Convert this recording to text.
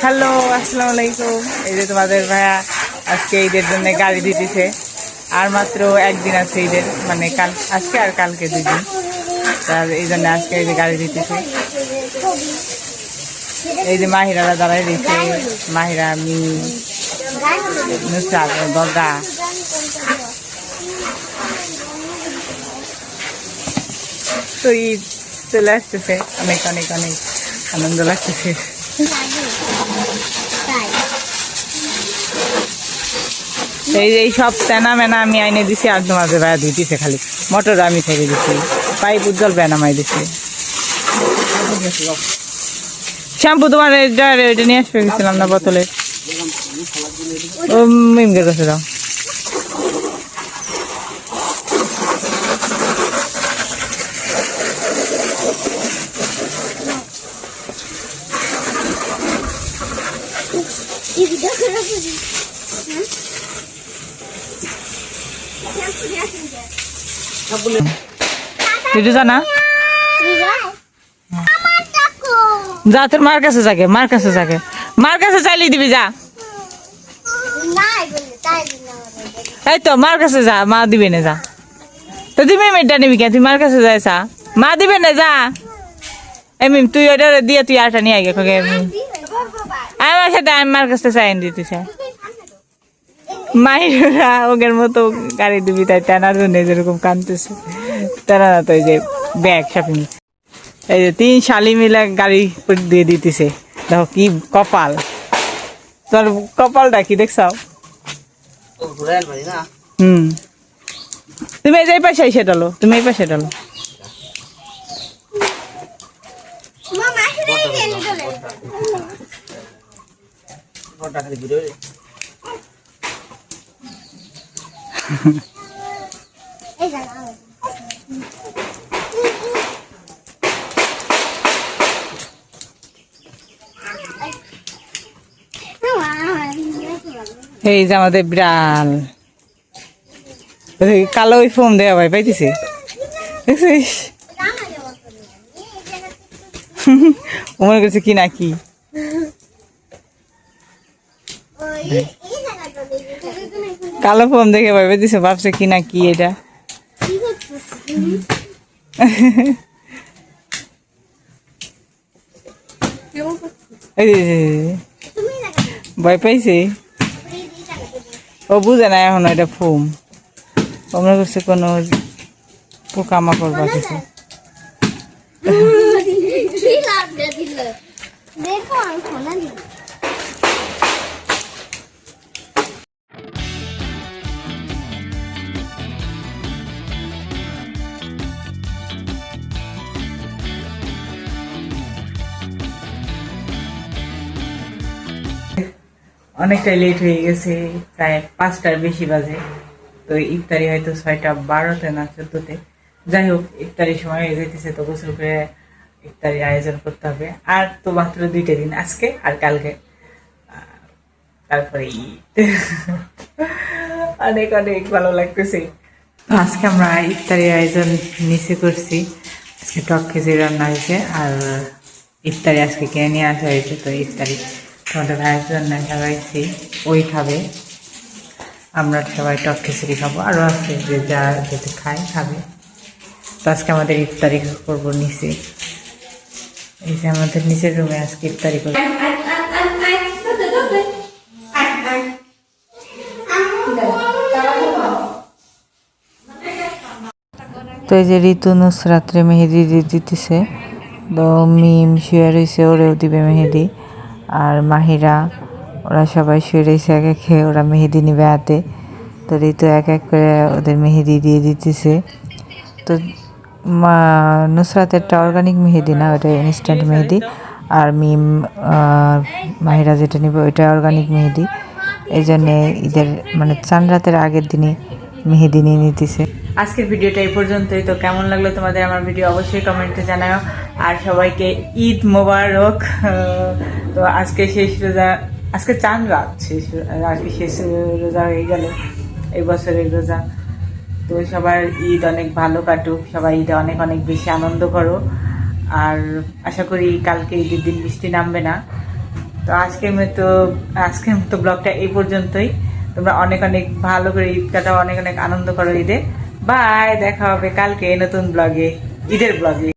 Hello, আসসালামু আলাইকুম। এই যে তোমাদের ভাইয়া আজকে ঈদের জন্য গাড়ি দিতেছে। আর মাত্র একদিন আছে ঈদের, মানে কাল আজকে আর কালকে 2 দিন। তার এই জন্য আজকে এই যে গাড়ি দিতেছে। এই যে মাহিরারা দাঁড়াই দিচ্ছে, মাহিরা, আমি, নুসরাত, গগা। তো ঈদ চলে আসতেছে, অনেক অনেক অনেক আনন্দ লাগতেছে। এই সব তেনা মেনা আমি আইনে দিছি, আর তোমাদের ভাইয়া দিতেছে খালি মোটর আমি ছেড়ে দিচ্ছি, পাইপ উজ্জ্বল বেনামাই দিচ্ছি। শ্যাম্পু তোমার ওইটা নিয়ে আসবে গেছিলাম না বোতলে, ও মিমকে কাছে দাও। জানা যা, তোর মার কাছে যাকে, মার কাছে যাকে, মার কাছে চাইলে দিবি, যা। এই তো মার কাছে যা, মা দিবে না, যা। তো তুমি মেয়েটা নিবি কেন, তুই মার কাছে যাইছা, মা দিবে না, যা। এমনি তুই ওটা দিয়ে তুই আটা নিয়ে আগে আমার সাথে, আমি মার কাছে চাই দিতে চাই। মাইরা ওগের মতো গাড়ি দিবি, তাই টানার জন্য যেরকম কানতেছে টানা না। তো এই যে ব্যাগ শপিং, এই যে 3 শালি মিলে গাড়ি দিয়ে দিতেছে। দেখো কি কপাল, তোর কপালটা কি দেখছাও? তুমি এই যে পাশে এসে ডালো, তুমি এই পাশে ডালো। এই যে আমাদের বিড়াল কালো ওই ফোন দেওয়া ভাই পাইতেছে, দেখছিস? মনে করছে কি না কি, কালো ফোন দেখে ভাই পাইতেছে, ভাবছে কি না কি এটা। ভয় পাইছে, ও বুঝে না এখন এটা ফোম। মনে করছে কোনো পোকামাকড় বা কিছু। অনেকটাই লেট হয়ে গেছে, প্রায় 5টার বেশি বাজে। তো ইফতারি হয়তো 6:12 না 14-তে, যাই হোক ইফতারির সময় হয়ে যেতেছে। তো গোসল করে ইফতারির আয়োজন করতে হবে। আর তো মাত্র 2টা দিন, আজকে আর কালকে, তারপরে ঈদ। অনেক অনেক ভালো লাগতেছে। আজকে আমরা ইফতারির আয়োজন নিচে করছি। আজকে টক খিচুড়ি রান্না হয়েছে, আর ইফতারি আজকে কিনে নিয়ে আসা হয়েছে। তো ইফতারি তোমাদের ভাইয়ের জন্য লাগাইছি, ওই খাবে, আমরা সবাই টক খিচুড়ি খাবো, আরও আছে যে যা যেতে খায় খাবে। তো আজকে আমাদের ইফতারি করবো নিচে, এই যে আমাদের নিচের রুমে আজকে ইফতারি করবো। তো এই যে ঋতু নুসরাত্রে মেহেদি দিয়ে দিতেছে। তো মিম শুয়ে রয়েছে, ওরেও দিবে মেহেদি। আর মাহিরা, ওরা সবাই শুয়ে রয়েছে এক এক খেয়ে, ওরা মেহেদি নিবে হাতে। তো ঋতু এক এক করে ওদের মেহেদি দিয়ে দিতেছে। তো নুসরাতেরটা অর্গানিক মেহেদি না, ওটা ইনস্ট্যান্ট মেহেদি। আর মিম মাহিরা যেটা নিবে ওইটা অর্গানিক মেহেদি। এই জন্যে ঈদের মানে চান রাতের আগের দিনই মেহেদি নিয়ে নিতেছে। আজকের ভিডিওটা এই পর্যন্তই। তো কেমন লাগলো তোমাদের আমার ভিডিও অবশ্যই কমেন্টে জানাও। আর সবাইকে ঈদ মোবারক। তো আজকে শেষ রোজা, আজকে চান রাত শেষ, আজকে শেষ রোজা হয়ে গেল এই বছরের রোজা। তো সবার ঈদ অনেক ভালো কাটুক, সবাই ঈদে অনেক অনেক বেশি আনন্দ করো। আর আশা করি কালকে ঈদের দিন বৃষ্টি নামবে না। তো আজকের মতো ব্লগটা এই পর্যন্তই। তোমরা অনেক অনেক ভালো করে ঈদ কাটাও, অনেক অনেক আনন্দ করো ঈদে। বাই, দেখা হবে কালকে নতুন ব্লগে, ঈদের ব্লগে।